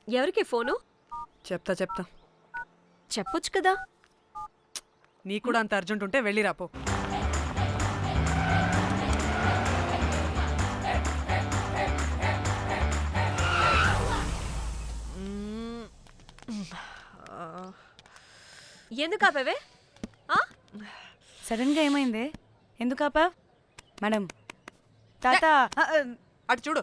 ఎవరికి ఫోను? చెప్తా చెప్పొచ్చు కదా. నీ కూడా అంత అర్జెంట్ ఉంటే వెళ్ళి రాపో. ఎందుకు ఆపేవే? సడన్ గా ఏమైంది? ఎందుకు ఆపా? మేడం తాత అటు చూడు.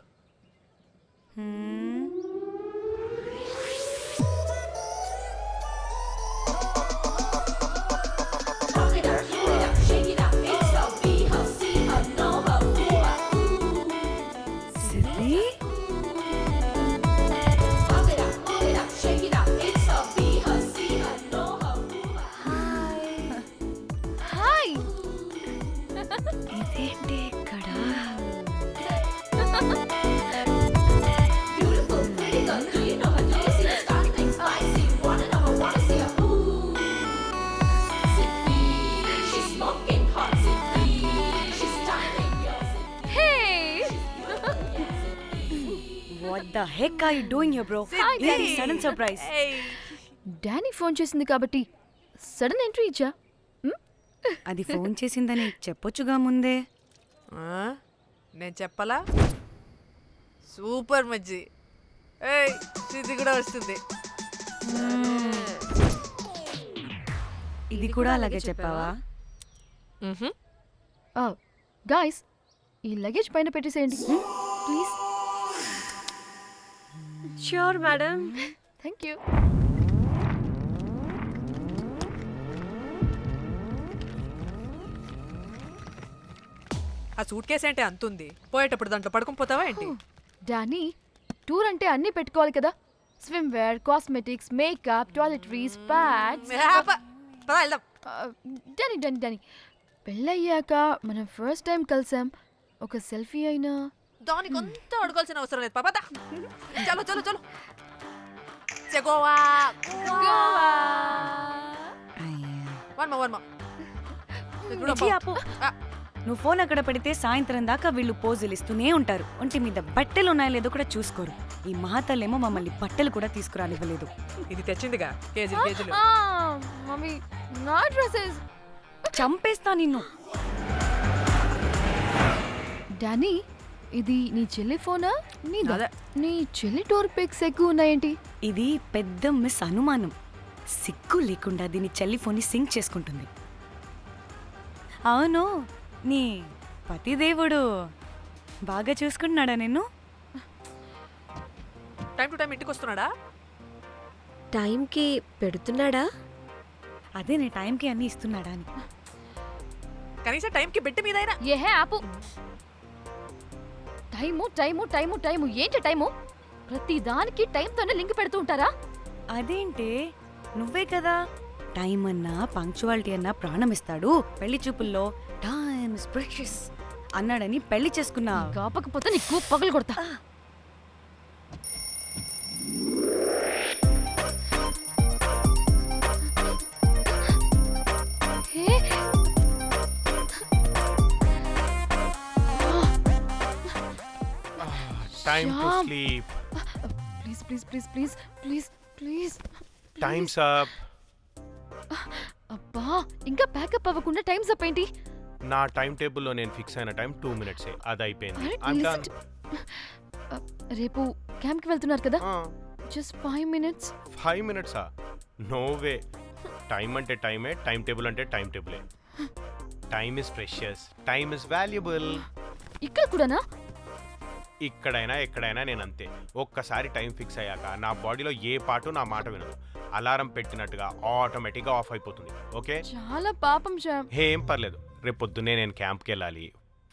ఇదేంటి ఇక్కడ? What the heck are you doing here, bro? Hey, sudden surprise. Danny phone చేసింది కాబట్టి సడన్ ఎంట్రీ ఇచ్చా. అది ఫోన్ చేసిందని చెప్పొచ్చుగా ముందే. నేను చెప్పలా? సూపర్ మజ్జి. ఏయ్ ఇది కూడా వస్తుంది. ఇది కూడా అలాగే చెప్పావా? గాయ్స్, ఈ లగేజ్ పైన పెట్టేసేయండి please. Sure madam. Thank you. ఆ సూట్ కేసు ఏంటి అంతుంది? పోయేటప్పుడు దాంట్లో పడుకుని పోతావా ఏంటి? డానీ, టూర్ అంటే అన్నీ పెట్టుకోవాలి కదా. Swimwear, cosmetics, makeup, toiletries, pads. Danny Danny Danny పెళ్ళయ్యాక మనం ఫస్ట్ టైం కలిసాం. ఒక సెల్ఫీ అయినా దానికి అంతా అడగాల్సిన అవసరం లేదు పాపా. చలో చలో చలో. గోవా నువ్వు ఫోన్ అక్కడ పెడితే సాయంత్రం దాకా వీళ్ళు పోజులు ఇస్తూనే ఉంటారు. ఒంటి మీద బట్టలు ఉన్నాయో లేదో కూడా చూసుకోరు. ఈ మహాతల్లేమో మమ్మల్ని బట్టలు కూడా తీసుకురానివ్వలేదు. ఇది తెచ్చిందిగా కేజీలు కేజీలు. మమ్మీ నా డ్రెస్సెస్. చంపేస్తా నిన్ను. డానీ, ఇది నీ చెల్లి ఫోనా? అదే. నీ చెల్లి టూర్ పిక్స్ ఎక్కువ ఉన్నాయేంటి? ఇది పెద్ద మిస్ అనుమానం. సిగ్గు లేకుండా దీని చెల్లి ఫోన్ని సింక్ చేసుకుంటుంది. అవును, నీ పతిదేవుడు బాగా చూసుకుంటున్నాడా నిన్ను? టైం టు టైం ఇంటికి వస్తున్నాడా? టైంకి పెడుతున్నాడా? అదే నీ టైంకి అన్నీ ఇస్తున్నాడా అని. కనీసం టైంకి బెట్టి మీదైనా. ఏహే ఆపు. టైము టైము టైము టైము ఏంటి టైము? ప్రతి దానికి టైంతోనే లింక్ పెడుతూ ఉంటారా? అదేంటి, నువ్వే కదా టైం అన్నా పంక్చువాలిటీ అన్నా ప్రాణం ఇస్తాడు, పెళ్లి చూపుల్లో టైమ్ ఇస్ ప్రెషియస్ అన్నాడని పెళ్లి చేసుకున్నా. కాపకపోతే నీకు పగలు కొడతా. Time to sleep. Please, please, please, please, please, please. Time's up. అబ్బా, ఇంకా ప్యాకప్ అవ్వకుండా టైమ్స్ అప్ ఏంటి? నా టైం టేబుల్లో నేను ఫిక్స్ అయిన టైం 2 minutes. అది అయిపోయింది. రేపు క్యాంప్కి వెళ్తున్నారు కదా? Just 5 minutes. 5 minutes? No way. Time అంటే టైమే, టైం టేబుల్ అంటే టైం టేబులే. Time is precious, time is valuable. ఇక్కడ కూడానా? ఇక్కడైనా ఎక్కడైనా నేను అంతే. ఒక్కసారి టైం ఫిక్స్ అయ్యాక నా బాడీలో ఏ పాటు నా మాట వినదు. అలారం పెట్టినట్టుగా ఆటోమేటిక్గా ఆఫ్ అయిపోతుంది. ఓకే, చాలా పాపం శ్యామ్. ఏం పర్లేదు, రేపు పొద్దున్నే నేను క్యాంప్కి వెళ్ళాలి,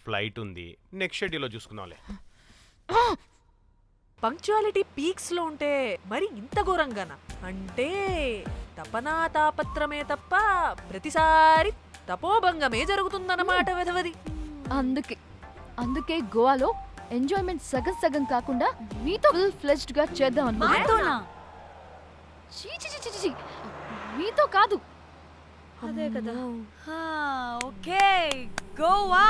ఫ్లైట్ ఉంది. నెక్స్ట్ షెడ్యూల్లో చూసుకుందాంలే. పంక్చువాలిటీ పీక్స్ లో ఉంటే మరి ఇంత ఘోరంగానా? అంటే తపనా తాపత్రమే తప్ప ప్రతిసారి తపోభంగమే జరుగుతుందన్నమాట వెధవది. అందుకే గోవాలో ఎంజాయ్మెంట్ సగం సగం కాకుండా మీతో ఫుల్ ఫ్లెజ్డ్ గా చేద్దాం అనుకున్నా. మీతో కాదు. అదే కదా. ఓకే, గోవా.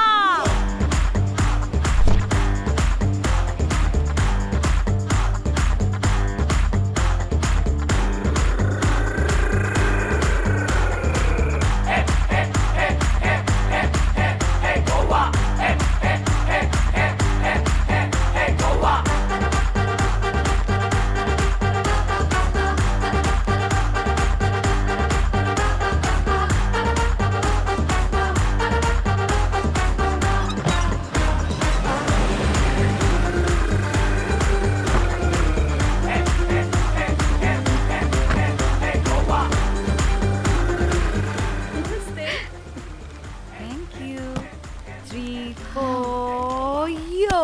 3, 4, yo!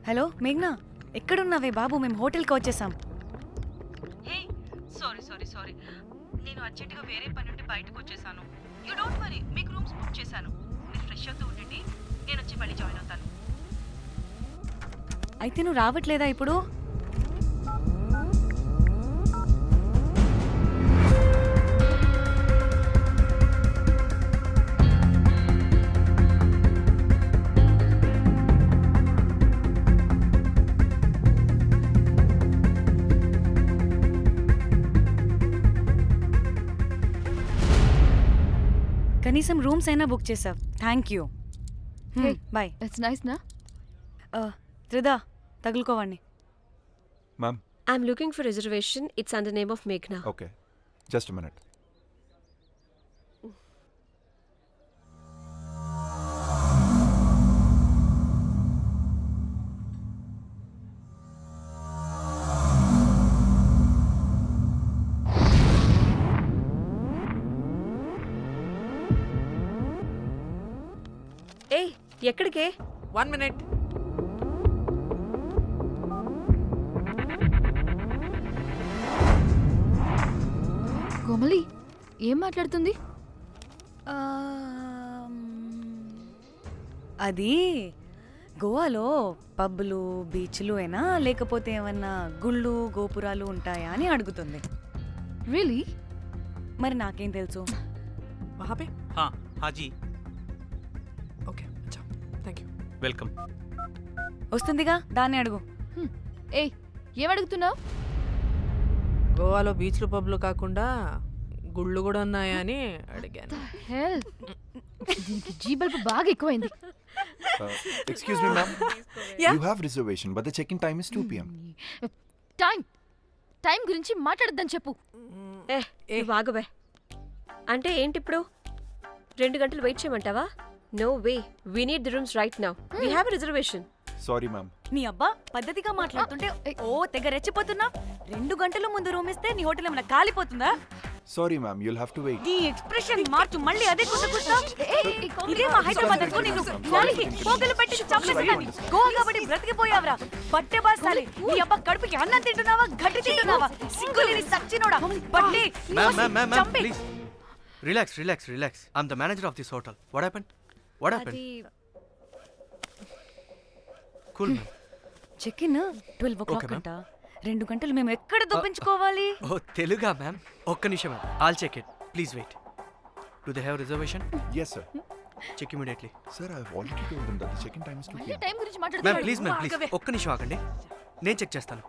హలో మేఘ్నా ఎక్కడున్నావే బాబు? మేము హోటల్కి వచ్చేసాం. సారీ నేను అర్జెంటుగా వేరే పని నుండి బయటకు వచ్చేసాను. యూ డోంట్ వరీ, మీకు రూమ్స్ బుక్ చేశాను. మీరు ఫ్రెష్ అవుతూ ఉండండి, నేను వచ్చి మళ్ళీ జాయిన్ అవుతాను. అయితే నువ్వు రావట్లేదా ఇప్పుడు? కనీసం రూమ్స్ అయినా బుక్ చేసావు. Thank you. Hey. Bye. It's nice నా త్రిదా తగులుకోవండి. Ma'am, I'm looking for reservation. It's under name of Meghna. okay. Just a minute. ఏ ఎక్కడికే? 1 minute. కోమలి ఏం మాట్లాడుతుంది? అది గోవాలో పబ్బులు బీచ్లు అయినా లేకపోతే ఏమన్నా గుళ్ళు గోపురాలు ఉంటాయా అని అడుగుతుంది. రియలీ? మరి నాకేం తెలుసు? वहाँ पे? हाँ जी, Okay, अच्छा. Thank you. వెల్కమ్. వస్తుందిగా, దాన్ని అడుగు. ఏయ్ ఏం అడుగుతున్నావు? గోవాలో బీచ్లు పబ్లు కాకుండా గుళ్ళు కూడా ఉన్నాయా అని అడిగాను. హెల్ దీనికి జీబల్బు బాగా ఎక్కువైంది. Excuse me, ma'am. Yeah. You have reservation, but the check-in time is 2 p.m. Time గురించి మాట్లాడద్దని చెప్పు. ఏ నువ్వు ఆగువే. అంటే ఏంటి ఇప్పుడు 2 గంటలు వెయిట్ చేయమంటావా? No way, we need the rooms right now. We have a reservation. Sorry, ma'am. నీ అబ్బా పద్ధతిగా మాట్లాడుతుంటే ఓ తెగ రెచ్చిపోతున్నా. 2 గంటల ముందు రూమ్ ఇస్తే నీ హోటల్ ఏమైనా కాలిపోతుందా? Sorry, ma'am. You'll have to wait. నీ ఎక్స్ప్రెషన్ మార్చు, మళ్ళీ అదే కుసకుస్తా. ఇదే మా హైదరాబాద్ అనుకో. నేను నాలికి పోగలు పెట్టి చంపేస్తాను. గోవా కాబట్టి బ్రతికిపోయావరా బట్టే బాసాలి. నీ అబ్బా కడుపుకి అన్నం తింటున్నావా, గడ్డి తింటున్నావా? సింగులేని సచ్చినోడా బట్టే. Ma'am, చంపే. please. Relax. I'm the manager of this hotel. What happened? అది Cool, ma'am. Check in 12 o'clock Okay, ma'am. అంట. 2 గంటలు మేము ఎక్కడ దొప్పించుకోవాలి? Oh, Teluga, ma'am. ఒక్క నిమిషం, ma'am. I'll check it. Please wait. Do they have reservation? Yes, sir. Check immediately. Sir, I've already told them that the check-in time is 2 మళ్ళీ p.m. Time గురించి Ma'am, మాట్లాడుతున్నాడు. please. ఒక్క నిమిషం ఆగండి. నేను check చేస్తాను.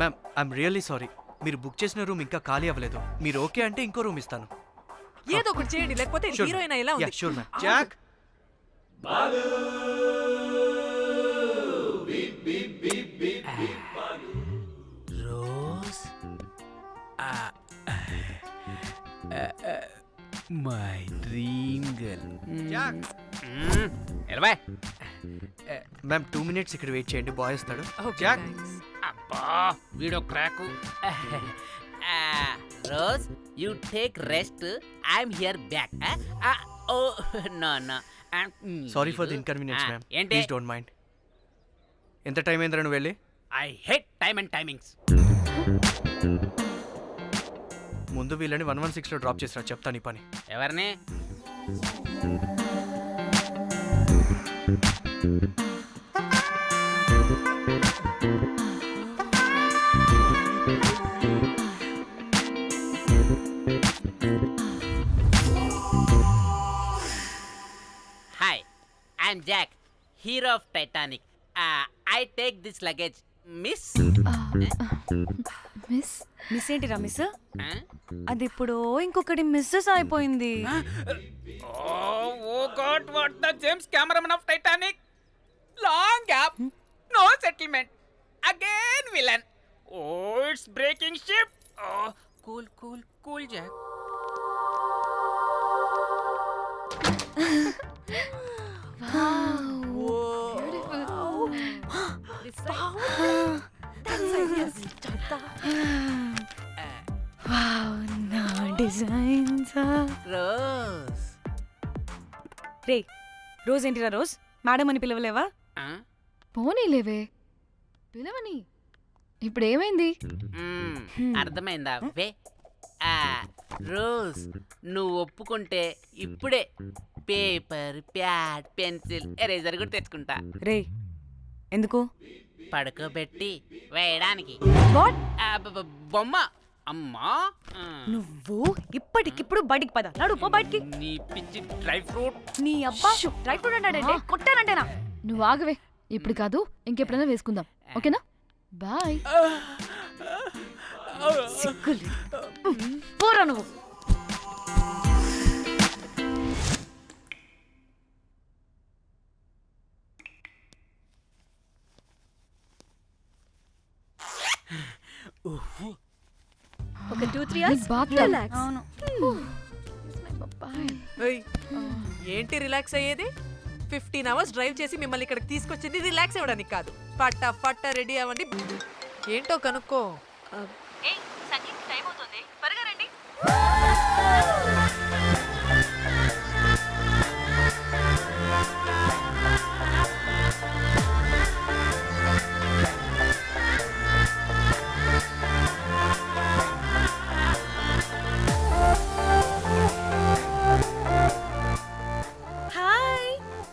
Ma'am, I'm really sorry. మీరు book చేసిన రూమ్ ఇంకా ఖాళీ అవ్వలేదు. మీరు ఓకే అంటే ఇంకో రూమ్ ఇస్తాను. ఏదో ఒకటి చేయండి, లేకపోతే హీరోయిన్ ఎలా ఉంది? Sure ma'am. Jack, Rose, my dream girl. Jack. ఎలవా మ్యామ్ 2 minutes ఇక్కడ వెయిట్ చేయండి, బాయ్ వస్తాడు. Okay, Jack. thanks. అబ్బా వీడో crack. Rose you take rest, I'm here back. Oh no sorry for the inconvenience ma'am. ఏంటి? Please don't mind. ఎంత time అయిందిరా నువ్వు వెళ్ళి? I hate time and timings. ముందు వీళ్ళని 116లో డ్రాప్ చేసినా చెప్తాను ఈ పని. ఎవరిని? Hi, I'm Jack, hero of Titanic. I take this luggage miss. Miss ఏంటిరా మిస్? అది ఇప్పుడు ఇంకొకటి మిస్సెస్ అయిపోయింది. Oh God, what the James Cameron of Titanic? Long gap, no settlement. Again villain. Oh, it's breaking ship. Oh, cool, Jack. This side. That side, yes. Rose ray rose ఏంటిరా rose madam అని పిలవలేవా? పోనీలేవే పిలవని. ఇప్పుడు ఏమైంది? అర్థమైందా వే rose నువ్వు ఒప్పుకుంటే ఇప్పుడే paper pad pencil eraser కూడా తెచ్చుకుంటా రే ఎందుకు? పడుకోబెట్టి వేయడానికి వాట్? బొమ్మ అమ్మా నువ్వు ఇప్పటికిప్పుడు బయటికి పద. నడు పో బయటికి. నీ పిచ్చి డ్రై ఫ్రూట్. నీ అబ్బా డ్రై ఫ్రూట్ అన్నాడంటే కొట్టానంటేనా? నువ్వు ఆగవే. ఇప్పుడు కాదు, ఇంకెప్పుడైనా వేసుకుందాం. ఓకేనా? బాయ్. సిగ్గులు పోరా నువ్వు. ఒక 2-3 hours బాగా రిలాక్స్. అవును. ఏంటి రిలాక్స్ అయ్యేది? 15 hours డ్రైవ్ చేసి మిమ్మల్ని ఇక్కడికి తీసుకొచ్చింది రిలాక్స్ అవ్వడానికి కాదు. పట్ట రెడీ అవ్వండి. ఏంటో కనుక్కో.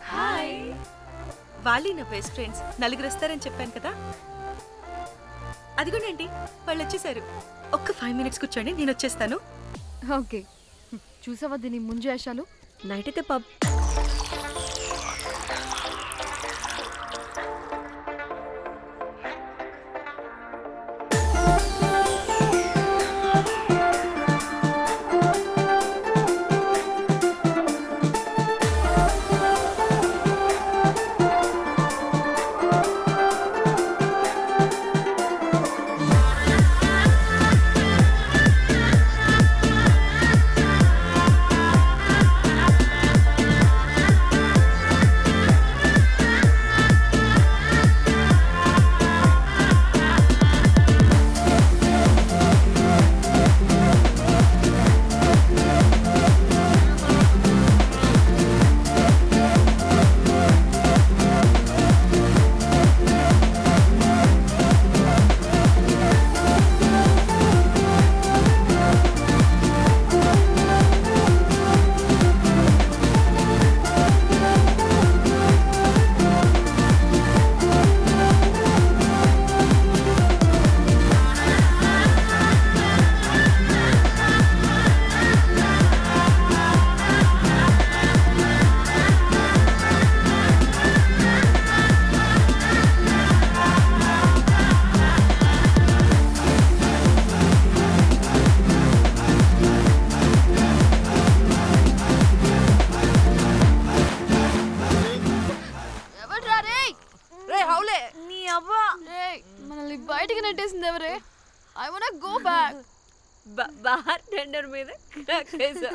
హాయ్. వాళ్ళు నా బెస్ట్ ఫ్రెండ్స్. నలుగురు వస్తారని చెప్పాను కదా. అదిగోండి వాళ్ళు వచ్చేసారు. ఒక్క 5 minutes కూర్చోండి, నేను వచ్చేస్తాను. ఓకే. చూసావా దీని ముంజేషాలు? నైట్ అయితే పబ్. మనల్ని బయటికి నెట్టేసింది ఎవరే? I want go back. Bar tender మీద కక్కేసా.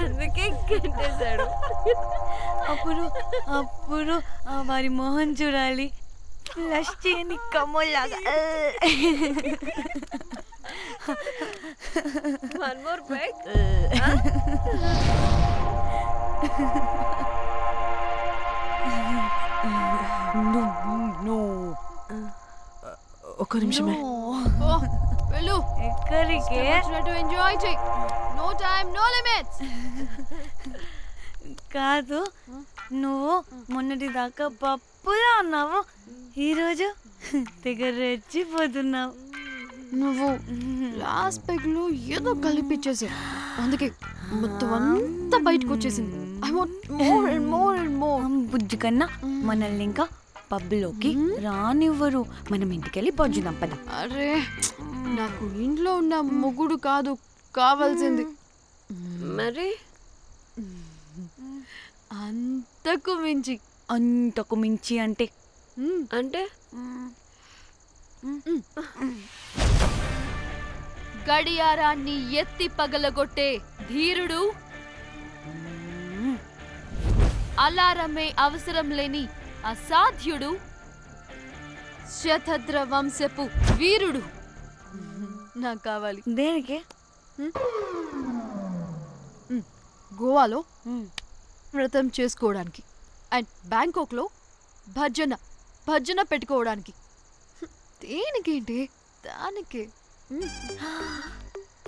అందుకే కట్టేశాడు. అప్పుడు వారి మొహం చూడాలి. ఫ్లష్ చేయని కమ్మోలాగా. One more break. ఒక్క నిమిషమే. వెళ్ళు. ఎక్కడికే? ఎంజాయ్ చెయ్. No time no limits. కాదు, నువ్వు మొన్నటి దాకా పప్పులా ఉన్నావు, ఈరోజు తెగ రెచ్చిపోతున్నావు. నువ్వు లాస్ట్ పెగ్ లో ఏదో కలిపిచ్చేసి అందుకే మొత్తం అంతా బయటకు వచ్చేసింది. I want more and more and more. బుజ్జి కన్నా మనల్ని ఇంకా పబ్లోకి రానివ్వరు. మనం ఇంటికెళ్ళి పజ్జుదాం పద. అరే నాకు ఇంట్లో ఉన్న మొగుడు కాదు కావాల్సింది. మరి అంతకు మించి. అంతకు మించి అంటే అంటే గడియారాన్ని ఎత్తి పగలగొట్టే ధీరుడు, అలారమే అవసరం లేని అసాధ్యుడు, శతద్ర వంశపు వీరుడు నాకు కావాలి. దేనికి? గోవాలో వ్రతం చేసుకోవడానికి అండ్ బ్యాంకాక్లో భజన పెట్టుకోవడానికి. దేనికేంటి దానికి